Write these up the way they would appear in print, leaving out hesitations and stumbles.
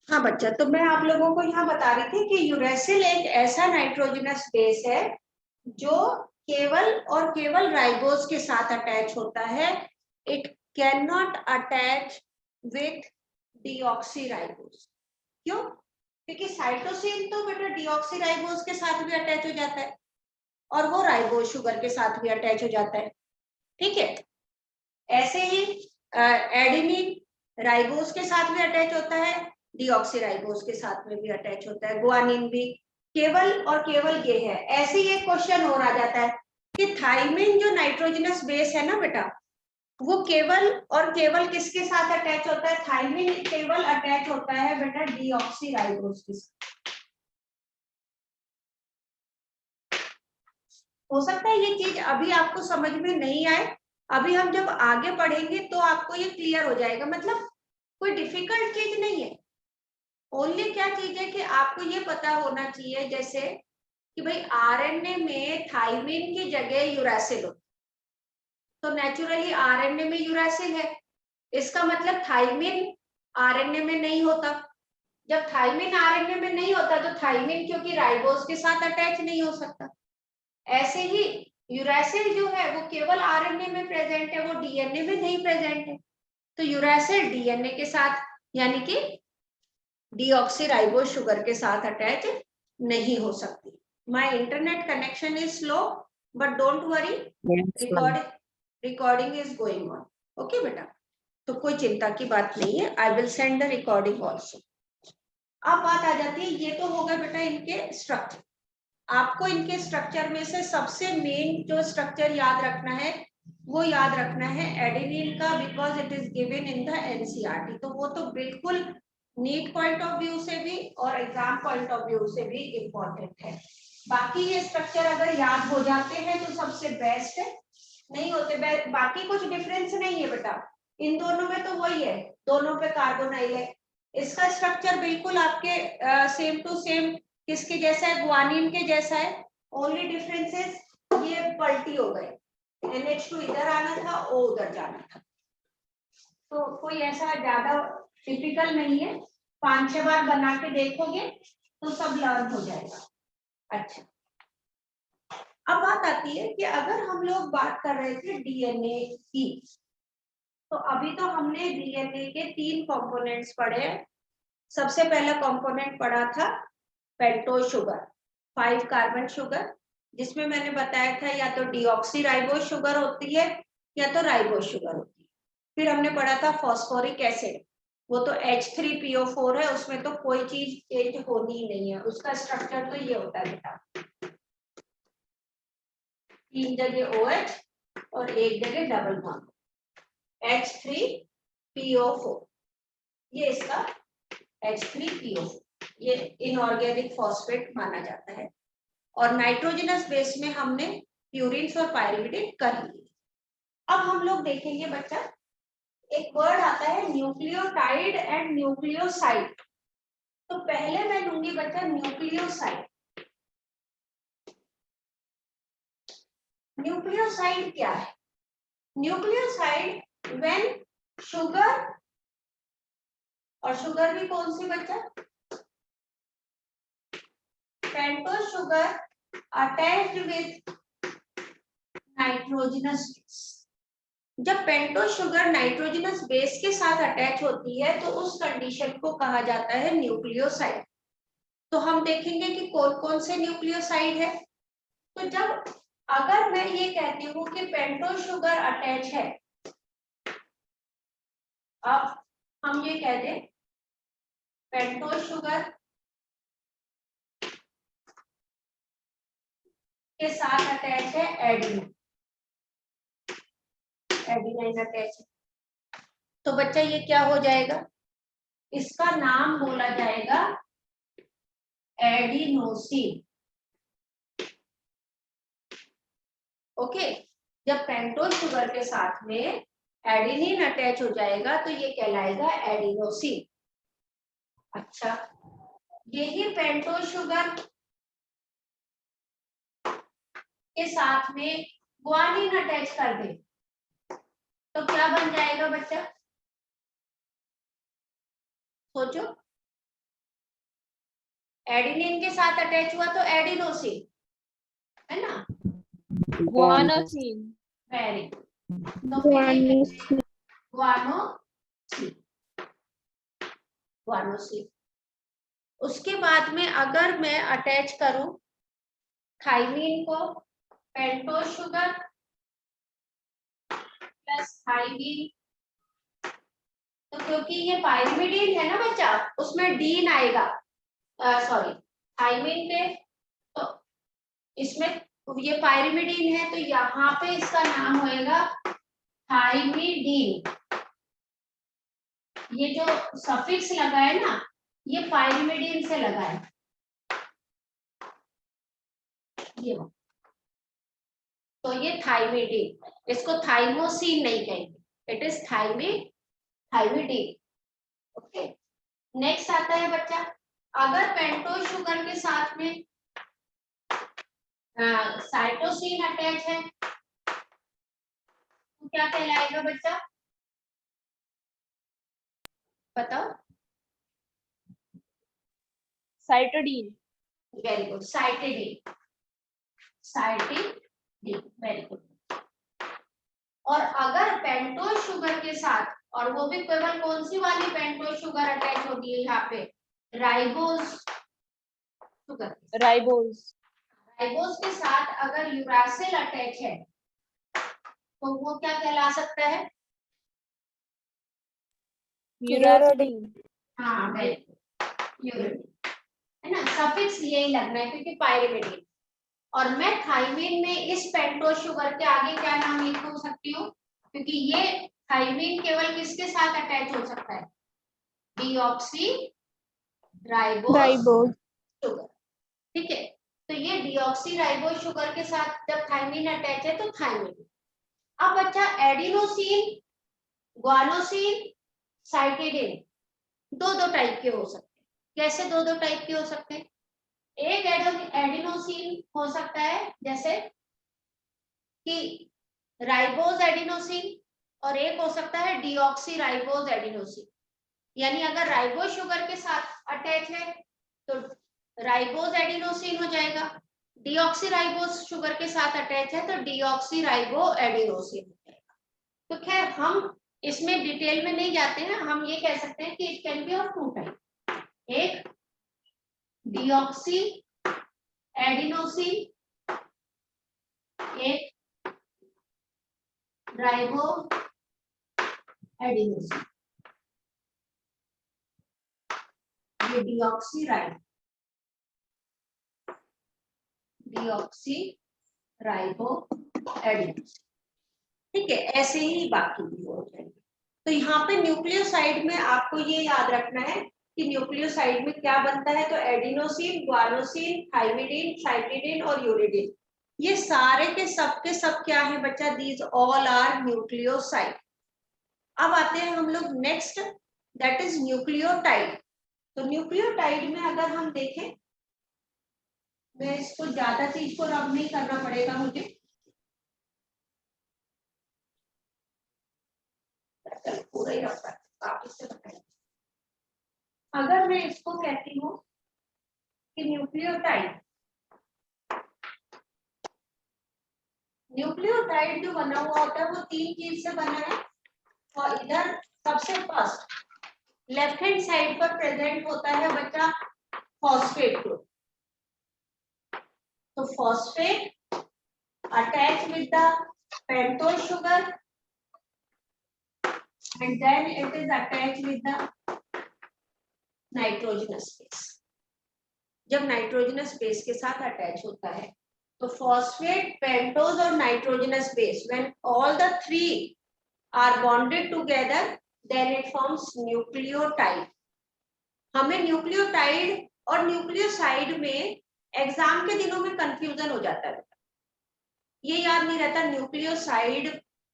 हाँ बच्चा, तो मैं आप लोगों को यहाँ बता रही थी कि यूरेसिल एक ऐसा नाइट्रोजनस बेस है जो केवल और केवल राइबोज के साथ अटैच होता है। It can not attach with deoxyribose. क्यों? क्योंकि साइटोसिन तो बेटा डीऑक्सीराइबोज के साथ भी अटैच हो जाता है और वो राइबोज शुगर के साथ भी अटैच हो जाता है। ठीक है, ऐसे ही एडेनिन राइबोज के साथ भी अटैच होता है, डीऑक्सीराइबोज के साथ में भी अटैच होता है, गुआनिन भी। केवल और केवल ये है। ऐसे ही एक क्वेश्चन और आ जाता है कि थाइमिन जो नाइट्रोजनस बेस है ना बेटा, वो केवल और केवल किसके साथ अटैच होता है? थाइमिन केवल अटैच होता है बेटा डीऑक्सीराइबोज के साथ। हो सकता है ये चीज अभी आपको समझ में नहीं आए, अभी हम जब आगे पढ़ेंगे तो आपको ये क्लियर हो जाएगा। मतलब कोई डिफिकल्ट चीज नहीं है। ओनली क्या चीज है कि आपको ये पता होना चाहिए, जैसे कि भाई आरएनए में थाइमिन की जगह यूरासिल हो, तो नेचुरली आरएनए में यूरासिल है, इसका मतलब थाइमिन आरएनए में नहीं होता। जब थाइमिन आरएनए में नहीं होता तो थाइमिन क्योंकि राइबोज के साथ अटैच नहीं हो सकता। ऐसे ही यूरासिल जो है वो केवल आरएनए में प्रेजेंट है, वो डीएनए में नहीं प्रेजेंट है। तो यूरासिल डीएनए के साथ यानी कि डीऑक्सीराइबोज शुगर के साथ अटैच नहीं हो सकती। My internet connection is slow but don't worry, recording is going on. Okay बेटा, तो कोई चिंता की बात नहीं है। I will send the recording also. अब बात आ जाती है, ये तो हो गए बेटा इनके स्ट्रक्चर। आपको इनके स्ट्रक्चर में से सबसे मेन जो स्ट्रक्चर याद रखना है वो याद रखना है एडेनिन का, because it is given in the NCERT. तो वो तो बिल्कुल नीट पॉइंट ऑफ व्यू से भी और एग्जाम पॉइंट ऑफ व्यू से भी इम्पोर्टेंट है। बाकी ये स्ट्रक्चर अगर याद हो जाते हैं तो सबसे बेस्ट है, नहीं होते बाकी कुछ डिफरेंस नहीं है बेटा। इन दोनों में तो वही है, दोनों पे कार्बोनाइल है। इसका स्ट्रक्चर बिल्कुल आपके सेम टू सेम किसके जैसा है? गुआनिन के जैसा है। ओनली डिफरेंस इज ये पलटी हो गए, NH2 इधर आना था, O उधर जाना था। तो कोई ऐसा ज्यादा टिपिकल नहीं है, 5-6 बार बना के देखोगे तो सब लर्न हो जाएगा। अच्छा, अब बात आती है कि अगर हम लोग बात कर रहे थे डीएनए की, तो अभी तो हमने डीएनए के 3 कंपोनेंट्स पढ़े। सबसे पहला कंपोनेंट पढ़ा था पेंटोज शुगर, 5 कार्बन शुगर, जिसमें मैंने बताया था या तो डीऑक्सीराइबोज शुगर होती है या तो राइबोज शुगर होती है। फिर हमने पढ़ा था फॉस्फोरिक एसिड, वो तो H3PO4 है, उसमें तो कोई चीज चेंज होनी ही नहीं है, उसका स्ट्रक्चर तो ये होता है बेटा, 3 जगह OH और 1 जगह डबल बॉन्ड H3PO4, ये इसका H3PO4, ये इनऑर्गेनिक फॉस्फेट माना जाता है। और नाइट्रोजनस बेस में हमने प्यूरिन्स और पाइरिमिडिन कर लिए। अब हम लोग देखेंगे बच्चा, एक वर्ड आता है न्यूक्लियोटाइड एंड न्यूक्लियोसाइड। तो पहले मैं लूंगी बच्चा न्यूक्लियोसाइड। न्यूक्लियोसाइड क्या है? न्यूक्लियोसाइड व्हेन शुगर, और शुगर भी कौन सी बच्चा? Pentose sugar attached with nitrogenous base. जब पेंटोज शुगर नाइट्रोजनस बेस के साथ अटैच होती है तो उस कंडीशन को कहा जाता है न्यूक्लियोसाइड। तो हम देखेंगे कि कौन कौन से न्यूक्लियोसाइड है। तो जब अगर मैं ये कहती हूँ कि पेंटोज शुगर अटैच है, अब हम ये कह दें पेंटोज शुगर के साथ अटैच है एडेनिन, एडेनिन अटैच है, तो बच्चा ये क्या हो जाएगा? इसका नाम बोला जाएगा एडिनोसिन। ओके, जब पेंटोज शुगर के साथ में एडेनिन अटैच हो जाएगा तो ये कहलाएगा एडिनोसिन। अच्छा, यही पेंटोज शुगर के साथ में गुआनिन अटैच कर दे तो क्या बन जाएगा बच्चा? सोचो, एडिनिन के साथ अटैच हुआ तो एडिनोसिन, है ना, guanosine, वेरी तो फिर ये गुआनोसिन, गुआनोसिन। उसके बाद में अगर मैं अटैच करूं थाइमीन को, पेंटोज शुगर प्लस थाइमीन, तो क्योंकि ये पाइरिमिडीन है ना बच्चा, उसमें डीन आएगा, सॉरी थाइमीन पे, तो इसमें ये पाइरिमिडीन है तो यहाँ पे इसका नाम होएगा थाइमिडीन। ये जो सफिक्स लगा है ना, ये पाइरिमिडीन से लगा है, ये तो ये थाइमिडीन, इसको थाइमोसिन नहीं कहेंगे, it is thymidine. Okay, next आता है बच्चा, अगर पेंटोज शुगर के साथ में साइटोसिन अटैच है तो क्या कहलाएगा बच्चा, बताओ। cytidine, very good, cytidine, cytidine, very good. और अगर पेंटोज शुगर के साथ, और वो भी केवल कौन सी वाली पेंटोज शुगर अटैच होती है यहाँ पे, राइबोज शुगर, ribose, राइबोज के साथ अगर यूरासिल अटैच है तो वो क्या कहला सकता है, uridine, हाँ वेरी गुड, यूरिन, है ना, सफिक्स यही लगना है क्योंकि पाइरिमिडीन। और मैं थाइमीन में इस पेंटोज शुगर के आगे क्या नाम लिख सकती हूँ, क्योंकि ये थाइमीन केवल किसके साथ अटैच हो सकता है, डीऑक्सी राइबोज शुगर, ठीक है। तो ये डीऑक्सी राइबोज शुगर के साथ जब थाइमीन अटैच है तो थाइमीन। अब बच्चा एडिनोसिन, गुआनोसिन, साइटिडिन दो दो टाइप के हो सकते हैं। कैसे दो दो टाइप के हो सकते हैं, एक एडिनोसिन हो सकता है जैसे कि राइबोज एडिनोसिन, और एक हो सकता है डीऑक्सी राइबोज एडिनोसिन। यानी अगर राइबोज शुगर के साथ अटैच है तो राइबोज एडिनोसिन हो जाएगा, डीऑक्सी राइबोज शुगर के साथ अटैच है तो डीऑक्सी राइबो एडिनोसिन हो जाएगा। तो खैर हम इसमें डिटेल में नहीं जाते हैं, हम ये कह सकते हैं कि it can be of two type, एक डीऑक्सी एडिनोसिन, एक राइबो एडिनोसिन। ये डीऑक्सी राइबो एडिनोसिन, ठीक है, ऐसे ही बाकी भी हो जाएंगे। तो यहाँ पे न्यूक्लियोसाइड में आपको ये याद रखना है कि न्यूक्लियोसाइड में क्या बनता है, तो एडिनोसिन, गुआनोसिन, थाइमिडीन, साइटिडीन और यूरिडीन, ये सारे के सब क्या है बच्चा, दीज ऑल आर न्यूक्लियोसाइड। अब आते हैं हम लोग नेक्स्ट, दैट इज न्यूक्लियोटाइड। तो न्यूक्लियोटाइड में अगर हम देखें, मैं इसको ज्यादा चीज को रब नहीं करना पड़ेगा मुझे, पूरा ही रब कर, आप इससे बताइए। अगर मैं इसको कहती हूँ कि न्यूक्लियोटाइड, न्यूक्लियोटाइड जो बना हुआ होता है वो तीन चीज से बना है, और इधर सबसे फर्स्ट लेफ्ट हैंड साइड पर प्रेजेंट होता है बच्चा फॉस्फेट ग्रुप। तो phosphate attach with the pentose sugar and then it is attached with the nitrogenous base. जब नाइट्रोजनस बेस के साथ अटैच होता है तो फॉस्फेट, पेंटोज और nitrogenous base, when all the three are bonded together then it forms nucleotide. हमें nucleotide और nucleoside में एग्जाम के दिनों में कंफ्यूजन हो जाता है, ये याद नहीं रहता न्यूक्लियोसाइड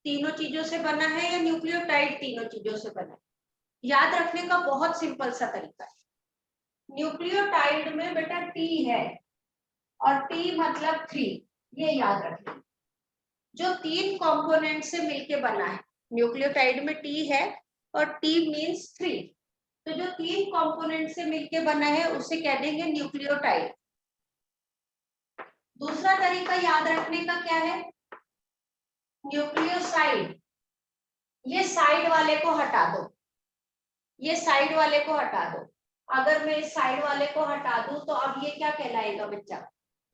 तीनों चीजों से बना है या न्यूक्लियोटाइड तीनों चीजों से बना है। याद रखने का बहुत सिंपल सा तरीका है, न्यूक्लियोटाइड में बेटा टी है और टी मतलब 3, ये याद रखना। जो 3 कंपोनेंट से मिलके बना है, न्यूक्लियोटाइड में टी है और टी मींस 3, तो जो तीन कंपोनेंट से मिलके बना है उसे कह देंगे न्यूक्लियोटाइड। दूसरा तरीका याद रखने का क्या है, न्यूक्लियोसाइड। ये साइड वाले को हटा दो, ये साइड वाले को हटा दो। अगर मैं इस साइड वाले को हटा दूं तो अब ये क्या कहलाएगा बच्चा,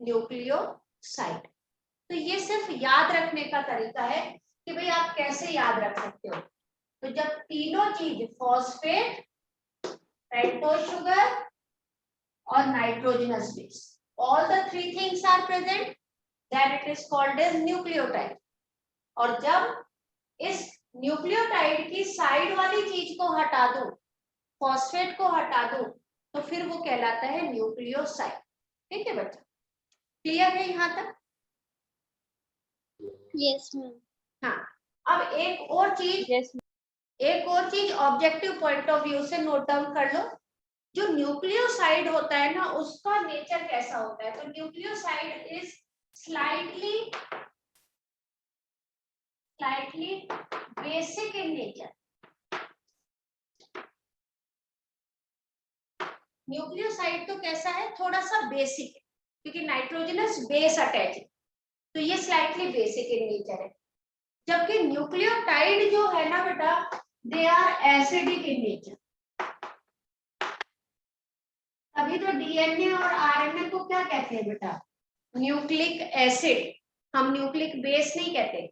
न्यूक्लियोसाइड। तो ये सिर्फ याद रखने का तरीका है कि भाई आप कैसे याद रख सकते हो। तो जब तीनों चीज फॉस्फेट, पेंटोज शुगर और nitrogenous base, all the three things are present, then it is called as nucleotide। और जब इस न्यूक्लियोटाइड की साइड वाली चीज को हटा दो, फॉस्फेट को हटा दो, तो फिर वो कहलाता है न्यूक्लियोसाइड। ठीक है बच्चा, क्लियर है यहाँ तक? Yes ma'am. हाँ, अब एक और चीज, यस एक और चीज ऑब्जेक्टिव पॉइंट ऑफ व्यू से नोट डाउन कर लो। जो न्यूक्लियोसाइड होता है ना, उसका नेचर कैसा होता है? तो nucleoside is slightly basic in nature. Nucleoside तो कैसा है, थोड़ा सा बेसिक है, क्योंकि नाइट्रोजनस बेस अटैच है, तो ये स्लाइटली बेसिक इन नेचर है। जबकि न्यूक्लियोटाइड जो है ना बेटा, they are acidic in nature. अभी तो डीएनए और आरएनए को क्या कहते हैं बेटा, न्यूक्लिक एसिड। हम न्यूक्लिक बेस नहीं कहते,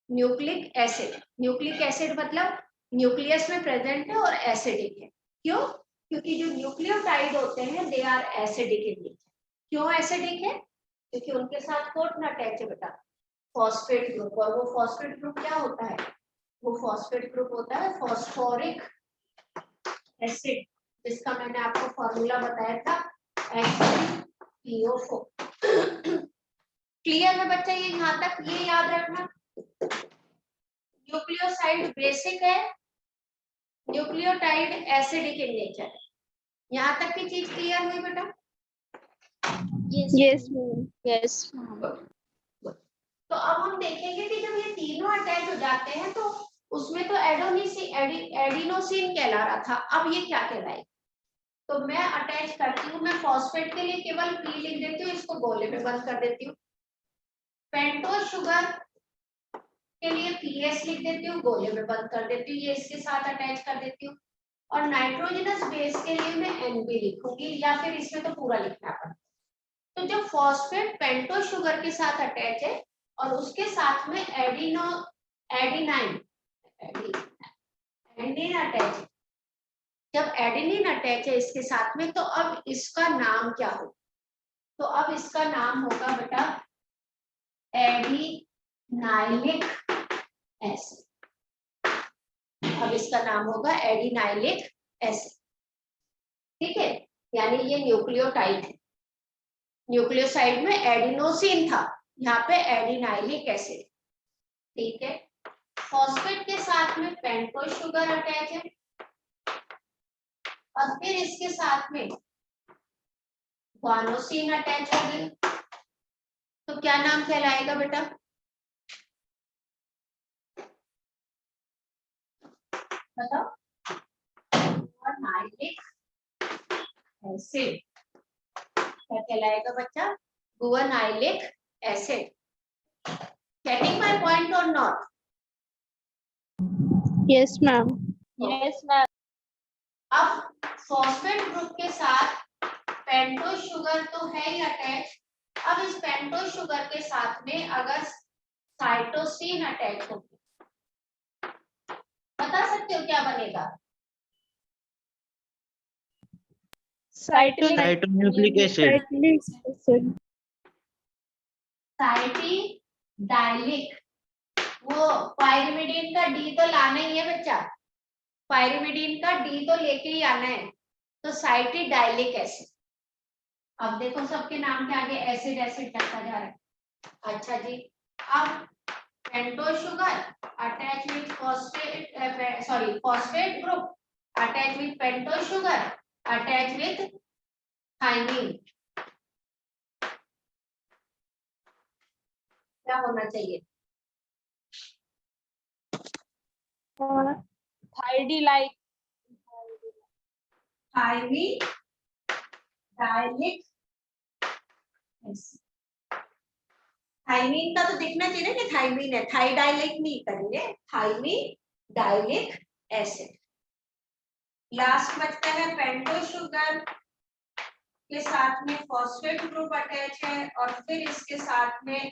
न्यूक्लिक एसिड। न्यूक्लिक एसिड मतलब न्यूक्लियस में प्रेजेंट है और एसिडिक है। क्यों? क्योंकि जो न्यूक्लियोटाइड होते हैं they are acidic in nature. क्यों एसिडिक है? क्योंकि उनके साथ कौन अटैच है बेटा, फॉस्फेट ग्रुप। और वो फॉस्फेट ग्रुप क्या होता है, वो फॉस्फेट ग्रुप होता है फॉस्फोरिक एसिड, जिसका मैंने आपको फॉर्मूला बताया था HCPO4। क्लियर है बच्चा ये यहाँ तक? ये याद रखना, न्यूक्लियोसाइड बेसिक है, न्यूक्लियोटाइड एसिडिक इन नेचर है। यहाँ तक की चीज क्लियर हुई बेटा? Yes ma'am. यस। तो अब हम देखेंगे कि जब ये तीनों अटैच हो जाते हैं तो उसमें तो एडिनोसिन कहला रहा था, अब ये क्या कहलाए? तो मैं अटैच करती हूँ, मैं फॉस्फेट के लिए केवल P लिख देती हूँ, इसको गोले में बंद कर देती हूँ। पेंटोज शुगर के लिए PS लिख देती हूँ, गोले में बंद कर देती हूँ, ये इसके साथ अटैच कर देती हूँ। और नाइट्रोजनस बेस के लिए मैं NB लिखूंगी, या फिर इसमें तो पूरा लिखना पड़ता। तो जब फॉस्फेट पेंटोज शुगर के साथ अटैच है और उसके साथ में एडिनाइन अटैच है, जब एडेनिन अटैच है इसके साथ में, तो अब इसका नाम क्या हो? तो अब इसका नाम होगा बेटा एडिनाइलिक एसिड। अब इसका नाम होगा एडिनाइलिक एसिड। ठीक है, यानी ये न्यूक्लियोटाइड है। न्यूक्लियोसाइड में एडिनोसिन था, यहाँ पे एडिनाइलिक एसिड। ठीक है, फॉस्फेट के साथ में पेंटोज शुगर अटैच है और फिर इसके साथ में गुआनोसिन अटैच हो गई, तो क्या नाम कहलाएगा बेटा? बताओ। गुआनाइलिक एसिड क्या कहलाएगा बच्चा? गुआनाइलिक एसिड। गेटिंग माय पॉइंट और not? Yes ma'am. Yes ma'am. अब फॉस्फेट ग्रुप के साथ पेंटोज शुगर तो है ही अटैच। अब इस पेंटोज शुगर के साथ में अगर साइटोसिन अटैच हो, बता सकते हो क्या बनेगा? साइटोन्यूक्लिक एसिड। साइटिडाइलिक। वो पायरिमिडीन का डी तो लाना ही है बच्चा, पायरिमिडीन का डी तो लेके ही आना है, तो साइटिडाइलिक एसिड। अब देखो सबके नाम के आगे एसिड एसिड लिखा जा रहा है। अच्छा जी, अब pentose sugar attach with phosphate, sorry phosphate group attach with pentose sugar attach with thymine, क्या होना चाहिए? थाइडी लाइक थायमीन डाइलिक एसिड। थायमीन का तो दिखना चाहिए ना कि थायमीन है, थाइडाइलिक नहीं करेंगे, थायमीन डाइलिक एसिड। लास्ट बचता है पेंटोज शुगर के साथ में फॉस्फेट ग्रुप अटैच है और फिर इसके साथ में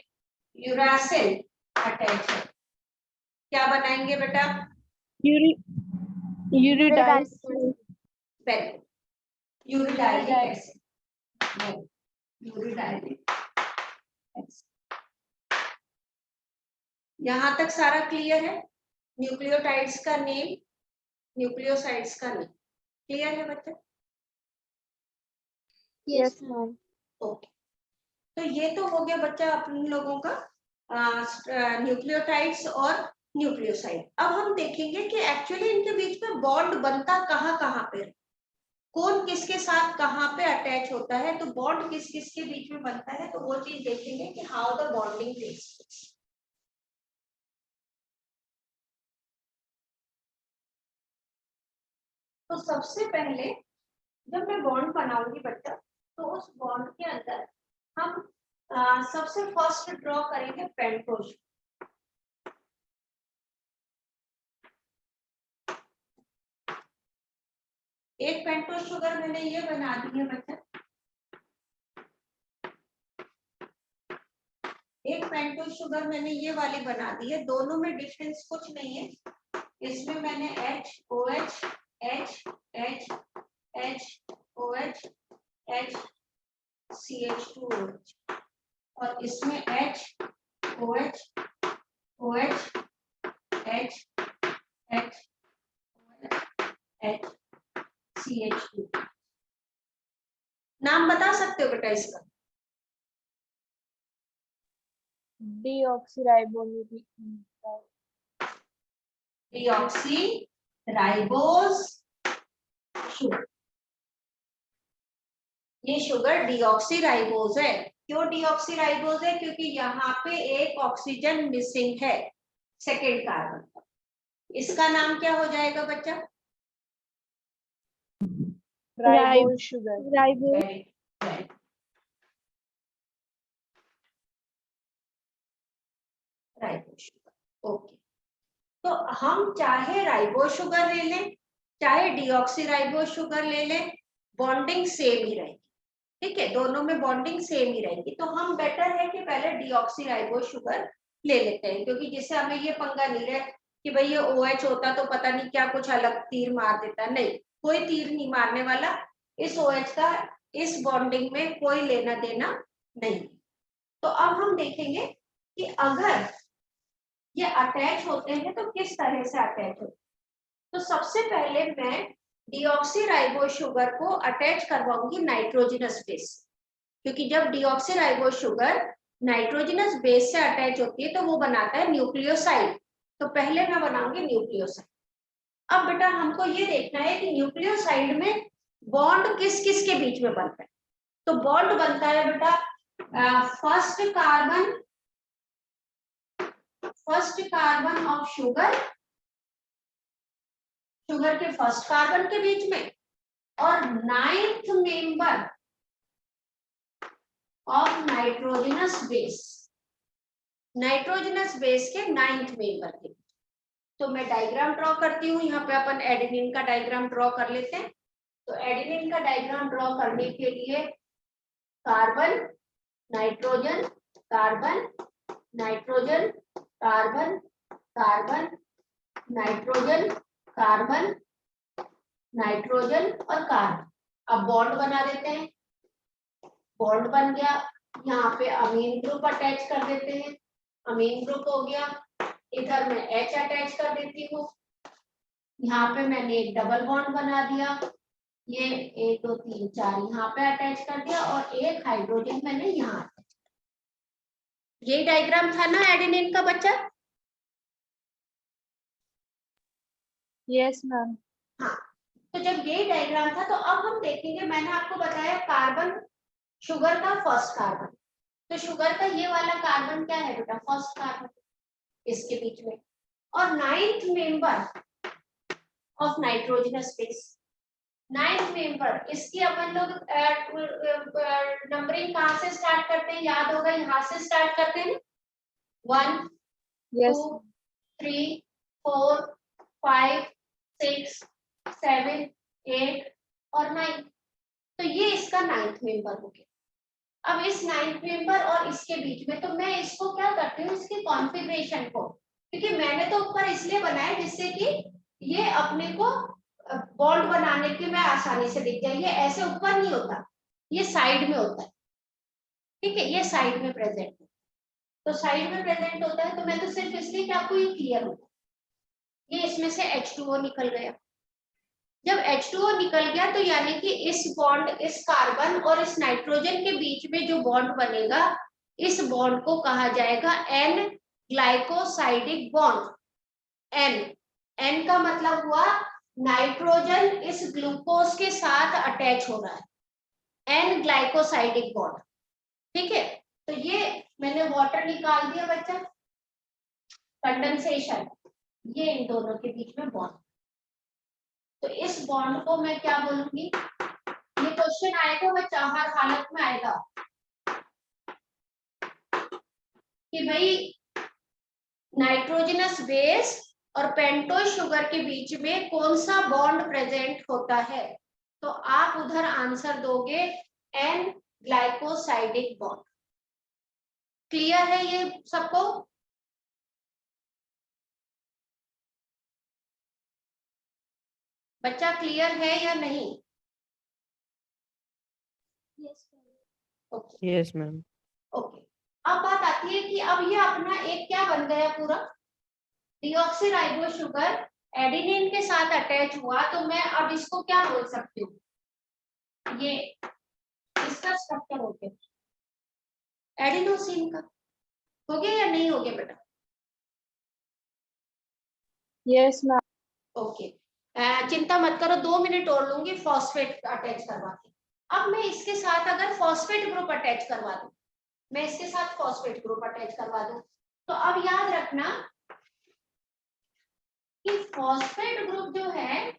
यूरासिल अटैच है। क्या बनाएंगे बेटा? यूरिडाइल यूरिडाइलिक एसिड। यूरिडाइलिक एसिड। यहां तक सारा क्लियर है? न्यूक्लियोटाइड्स का नेम, न्यूक्लियोसाइड्स का नेम क्लियर है बच्चे? Yes ma'am. ओके, तो ये तो हो गया बच्चा अपन लोगों का न्यूक्लियोटाइड्स और न्यूक्लियोसाइड। अब हम देखेंगे कि एक्चुअली इनके बीच में बॉन्ड बनता कहाँ पे, कौन किसके साथ कहाँ पे अटैच होता है, तो बॉन्ड किस किस के बीच में बनता है, तो वो चीज देखेंगे कि how the bonding takes place. तो सबसे पहले जब मैं बॉन्ड बनाऊंगी बच्चा, तो उस बॉन्ड के अंदर हम सबसे फर्स्ट ड्रॉ करेंगे पेंटोज। एक पेंटोज शुगर मैंने ये बना दी है बच्चा, एक पेंटोज शुगर मैंने ये वाली बना दी है। दोनों में डिफरेंस कुछ नहीं है, इसमें मैंने HOH H H H OH H CH2OH और इसमें H OH OH H H H CH2। नाम बता सकते हो बेटा इसका? Deoxyribose sugar. ये शुगर डीऑक्सीराइबोज है। क्यों डीऑक्सीराइबोज है? क्योंकि यहाँ पे एक ऑक्सीजन मिसिंग है, सेकेंड कार्बन। इसका नाम क्या हो जाएगा बच्चा? Ribose sugar. Ribose sugar. Okay, तो हम चाहे राइबोज शुगर ले लें चाहे डीऑक्सीराइबोज शुगर ले लें, बॉन्डिंग सेम ही रहेगी। ठीक है, दोनों में बॉन्डिंग सेम ही रहेगी। तो हम बेटर है कि पहले डीऑक्सीराइबोज शुगर ले लेते हैं, क्योंकि जिससे हमें ये पंगा नहीं है कि भाई ये OH होता तो पता नहीं क्या कुछ अलग तीर मार देता। नहीं, कोई तीर नहीं मारने वाला, इस OH का इस बॉन्डिंग में कोई लेना देना नहीं। तो अब हम देखेंगे कि अगर ये अटैच होते हैं तो किस तरह से अटैच होते हैं। तो सबसे पहले मैं डीऑक्सीराइबोज शुगर को अटैच करवाऊंगी नाइट्रोजनस बेस, क्योंकि जब डीऑक्सीराइबोज शुगर नाइट्रोजनस बेस से अटैच होती है तो वो बनाता है न्यूक्लियोसाइड। तो पहले मैं बनाऊंगी न्यूक्लियोसाइड। अब बेटा हमको ये देखना है कि न्यूक्लियोसाइड में बॉन्ड किस किस के बीच में बनता है। तो बॉन्ड बनता है बेटा फर्स्ट कार्बन ऑफ शुगर के फर्स्ट कार्बन के बीच में, और 9th member of nitrogenous base के 9th मेंबर के। तो मैं डायग्राम ड्रॉ करती हूँ। यहाँ पे अपन एडेनिन का डायग्राम ड्रॉ कर लेते हैं। तो एडेनिन का डायग्राम ड्रॉ करने के लिए carbon nitrogen carbon nitrogen carbon carbon nitrogen carbon nitrogen और कार्बन। अब बॉन्ड बना देते हैं। बॉन्ड बन गया, यहाँ पे अमीन ग्रुप अटैच कर देते हैं। अमीन ग्रुप हो गया, इधर मैं H अटैच कर देती हूँ। यहाँ पे मैंने एक डबल बॉन्ड बना दिया, ये 1 2 3 4 यहाँ पे अटैच कर दिया और एक हाइड्रोजन मैंने यहाँ अटैच। ये डायग्राम था ना एडेनिन का बच्चा? Yes ma'am. हाँ, तो जब ये डायग्राम था तो अब हम देखेंगे, मैंने आपको बताया कार्बन शुगर का फर्स्ट कार्बन। तो शुगर का ये वाला कार्बन क्या है बेटा? फर्स्ट कार्बन इसके बीच में, और 9th member of nitrogenous base. 9th member, इसकी अपन लोग नंबरिंग कहाँ से स्टार्ट करते हैं, याद होगा, यहाँ से स्टार्ट करते हैं 1 Yes. 2 3 4 5 6 7 8 और 9। तो ये इसका 9th मेंबर हो गया। अब इस 9th मेंबर और इसके बीच में तो मैं इसको क्या करती हूँ, इसकी कॉन्फ़िगरेशन को, क्योंकि मैंने तो ऊपर इसलिए बनाया जिससे कि ये अपने को बॉन्ड बनाने के में आसानी से दिख जाए। ये ऐसे ऊपर नहीं होता, ये साइड में होता है, ठीक है, ये साइड में प्रेजेंट है। तो साइड में प्रेजेंट होता है तो मैं तो सिर्फ इसलिए कि आपको ये क्लियर हो, ये इसमें से H2O निकल गया। जब H2O निकल गया तो यानी कि इस बॉन्ड, इस कार्बन और इस नाइट्रोजन के बीच में जो बॉन्ड बनेगा, इस बॉन्ड को कहा जाएगा एन ग्लाइकोसाइडिक बॉन्ड। एन का मतलब हुआ नाइट्रोजन इस ग्लूकोज के साथ अटैच हो रहा है, एन ग्लाइकोसाइडिक बॉन्ड, ठीक है। तो ये मैंने वाटर निकाल दिया बच्चा, कंडेंसेशन, ये इन दोनों के बीच में बॉन्ड। तो इस बॉन्ड को मैं क्या बोलूंगी, ये क्वेश्चन आएगा बच्चा, हर हालत में आएगा कि भाई नाइट्रोजनस बेस और पेंटोज शुगर के बीच में कौन सा बॉन्ड प्रेजेंट होता है, तो आप उधर आंसर दोगे एन ग्लाइकोसाइडिक बॉन्ड। क्लियर है ये सबको? बच्चा क्लियर है या नहीं? Okay yes ma'am. ओके। अब बात आती है कि अब ये अपना एक क्या बन गया पूरा, डीऑक्सीराइबो शुगर एडेनिन के साथ अटैच हुआ। तो मैं अब इसको क्या बोल सकती हूँ, ये इसका स्ट्रक्चर हो गया एडिनोसिन का। हो गया या नहीं हो गया बेटा? Yes, ma'am. ओके, चिंता मत करो, 2 मिनट और लूंगी फॉस्फेट अटैच करवा के। अब मैं इसके साथ अगर फॉस्फेट ग्रुप अटैच करवा दूं, मैं इसके साथ फॉस्फेट ग्रुप अटैच करवा दूं, तो अब याद रखना कि फॉस्फेट ग्रुप जो है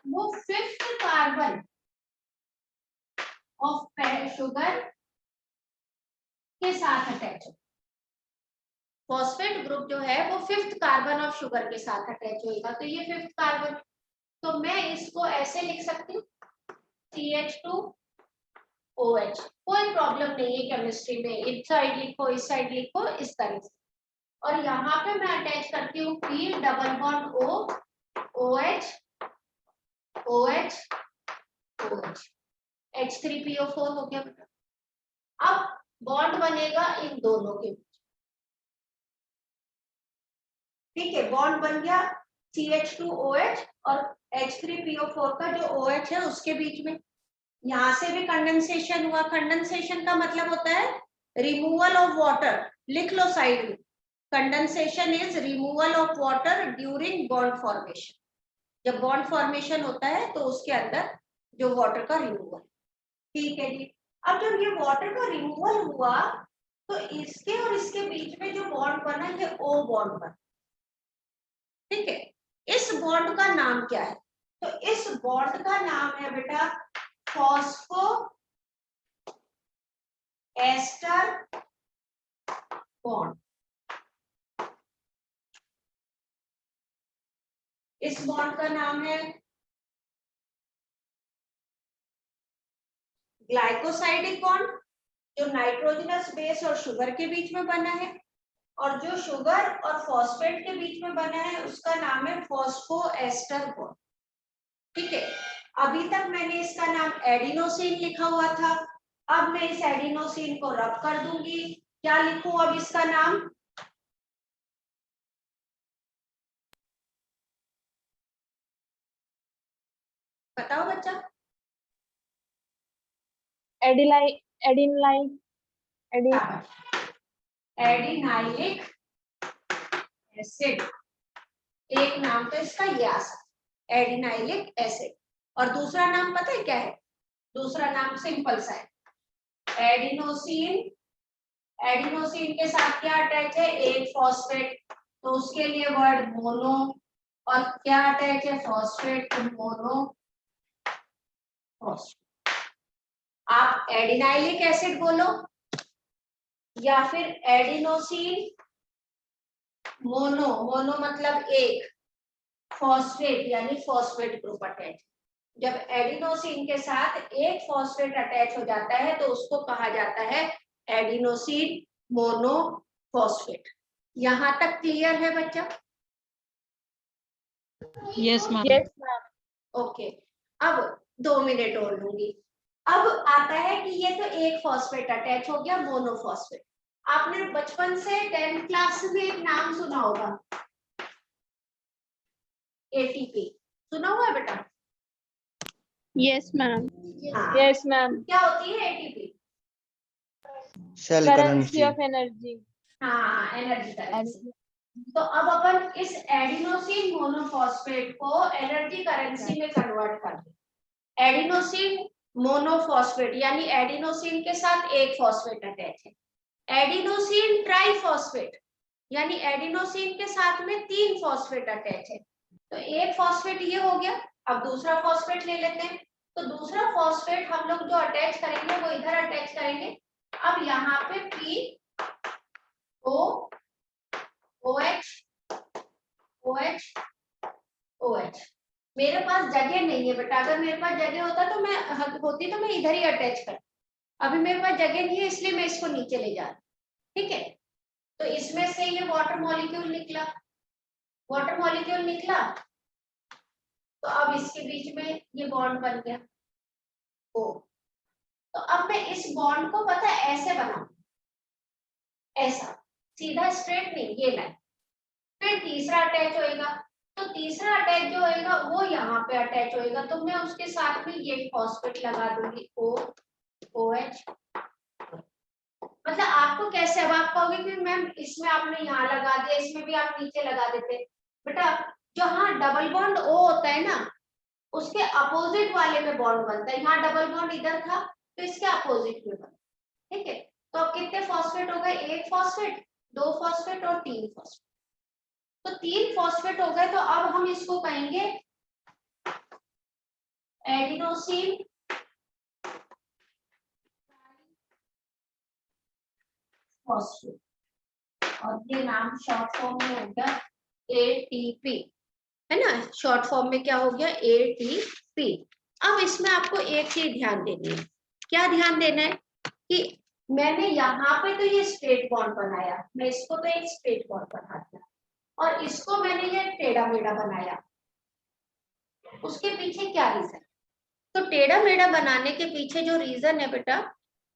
वो 5th कार्बन ऑफ शुगर के साथ अटैच है। फॉस्फेट ग्रुप जो है वो 5th कार्बन ऑफ शुगर के साथ अटैच होगा। तो ये 5th कार्बन, तो मैं इसको ऐसे लिख सकती हूँ CH2OH। कोई प्रॉब्लम नहीं है केमिस्ट्री में, इस साइड लिखो, इस साइड लिखो, इस तरह से। और यहाँ पे मैं अटैच करती हूँ P double bond O, OH OH OH, H3PO4 हो गया बेटा। अब बॉन्ड बनेगा इन दोनों के बीच, ठीक है, बॉन्ड बन गया CH2OH और H3PO4 का जो OH है उसके बीच में। यहां से भी कंडेंसेशन हुआ। कंडेंसेशन का मतलब होता है रिमूवल ऑफ वाटर, लिख लो साइड में, condensation is removal of water during bond formation. जब बॉन्ड फॉर्मेशन होता है तो उसके अंदर जो वाटर का रिमूवल, ठीक है जी। अब जब ये वाटर का रिमूवल हुआ तो इसके और इसके बीच में जो बॉन्ड बना, ये O बॉन्ड बना, ठीक है। इस बॉन्ड का नाम क्या है? तो इस बॉन्ड का नाम है बेटा फॉस्फो एस्टर बॉन्ड। इस बॉन्ड का नाम है ग्लाइकोसाइडिक बॉन्ड, जो नाइट्रोजनस बेस और शुगर के बीच में बना है, और जो शुगर और फॉस्फेट के बीच में बना है उसका नाम है फॉस्फोएस्टर बॉन्ड, ठीक है। अभी तक मैंने इसका नाम एडिनोसिन लिखा हुआ था, अब मैं इस एडिनोसिन को रब कर दूंगी। क्या लिखूं अब इसका नाम? बताओ बच्चा। Adenine, एडिनाइलिक एसिड, एक नाम तो इसका ये आ सकता, एडिनाइलिक एसिड। और दूसरा नाम पता है क्या है? दूसरा नाम सिंपल सा है एडिनोसिन। एडिनोसिन के साथ क्या अटैच है? एक फॉस्फेट, तो उसके लिए वर्ड मोनो। और क्या अटैच है? Phosphate, mono phosphate. आप एडिनाइलिक एसिड बोलो या फिर एडिनोसिन मोनो, मोनो मतलब एक, फॉस्फेट यानी फॉस्फेट ग्रुप अटैच। जब एडिनोसिन के साथ एक फॉस्फेट अटैच हो जाता है तो उसको कहा जाता है एडिनोसिन मोनो फॉस्फेट। यहां तक क्लियर है बच्चा? Yes ma'am. Yes, ma'am. Okay, अब 2 मिनट और लूंगी। अब आता है कि ये तो एक फॉस्फेट अटैच हो गया, मोनोफॉस्फेट। आपने बचपन से 10th क्लास में एक नाम सुना होगा, एटीपी, सुना हुआ है बेटा? Yes, ma'am. हाँ, Yes, ma'am. क्या होती है ATP? Cell Currency currency. of energy. हाँ, एनर्जी करेंसी। तो अब अपन इस एडिनोसिन मोनोफॉस्फेट को एनर्जी करेंसी में कन्वर्ट कर दें। एडिनोसिन मोनोफॉस्फेट यानी एडिनोसिन के साथ एक फॉस्फेट अटैच है। एडिनोसिन ट्राइफॉस्फेट यानी एडिनोसिन के साथ में 3 फॉस्फेट अटैच है। तो एक फॉस्फेट ये हो गया, अब दूसरा फॉस्फेट ले लेते हैं। तो दूसरा फॉस्फेट हम लोग जो अटैच करेंगे वो इधर अटैच करेंगे। अब यहाँ पे P O OH OH OH। मेरे पास जगह नहीं है बेटा, अगर मेरे पास जगह होता तो मैं इधर ही अटैच कर। अभी मेरे पास जगह नहीं है इसलिए मैं इसको नीचे ले जा रही, ठीक है। तो इसमें से ये वाटर मॉलिक्यूल निकला, वाटर मॉलिक्यूल निकला तो अब इसके बीच में ये बॉन्ड बन गया ओ। तो अब मैं इस बॉन्ड को पता है ऐसे बनाऊं, ऐसा सीधा स्ट्रेट नहीं, ये लाइन। फिर तीसरा अटैच होएगा, तो तीसरा अटैच जो होएगा वो यहाँ पे अटैच होएगा, तो मैं उसके साथ में ये फॉस्फेट लगा दूंगी OH। मतलब आपको कैसे, अब आप कहोगे कि मैम इसमें आपने यहाँ लगा दिया, इसमें भी आप नीचे लगा देते। बेटा जहाँ डबल बॉन्ड O होता है ना, उसके अपोजिट वाले में बॉन्ड बनता है। यहाँ डबल बॉन्ड इधर था तो इसके अपोजिट में बना, ठीक है। तो अब कितने फॉस्फेट हो गए? एक फॉस्फेट, 2 फॉस्फेट और 3 फॉस्फेट। तो 3 फॉस्फेट हो गए। तो अब हम इसको कहेंगे एडिनोसिन फॉस्फेट, और ये नाम शॉर्ट फॉर्म में हो गया ATP, है ना। शॉर्ट फॉर्म में क्या हो गया? ATP। अब इसमें आपको एक चीज ध्यान देनी है। क्या ध्यान देना है कि मैंने यहाँ पे तो ये स्ट्रेट बॉन्ड बनाया, मैं इसको तो एक स्ट्रेट बॉन्ड बना दिया और इसको मैंने ये टेढ़ा मेढ़ा बनाया। उसके पीछे क्या रीजन? तो टेढ़ा मेढ़ा बनाने के पीछे जो रीजन है बेटा,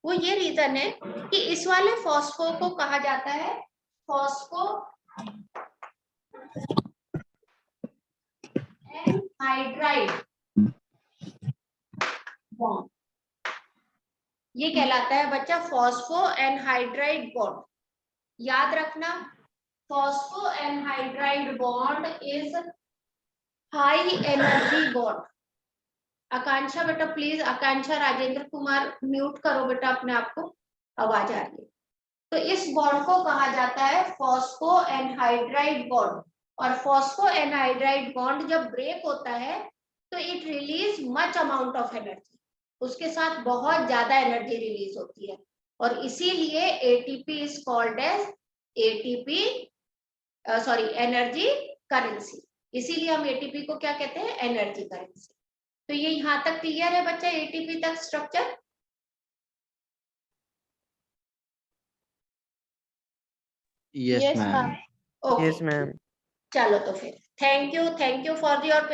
वो ये रीजन है कि इस वाले फॉस्फो को कहा जाता है फॉस्फो एनहाइड्राइड बॉन्ड। ये कहलाता है बच्चा फॉस्फो एनहाइड्राइड बॉन्ड। याद रखना, phospho anhydride bond is high energy bond. Akanksha बेटा प्लीज, आकांक्षा राजेंद्र कुमार म्यूट करो बेटा अपने आप को, आवाज आ रही है। तो इस बॉन्ड को कहा जाता है फॉस्फो एनहाइड्राइड बॉन्ड। और फॉस्फो एनहाइड्राइड बॉन्ड जब ब्रेक होता है तो it release much amount of energy, उसके साथ बहुत ज्यादा एनर्जी रिलीज होती है और इसीलिए ATP is called as ATP energy currency. इसीलिए हम एटीपी को क्या कहते हैं? Energy currency. तो ये यहाँ तक क्लियर है बच्चा, एटीपी तक structure? Yes Yes, ma'am. ma'am. Okay yes ma'am. चलो तो फिर थैंक यू फॉर योर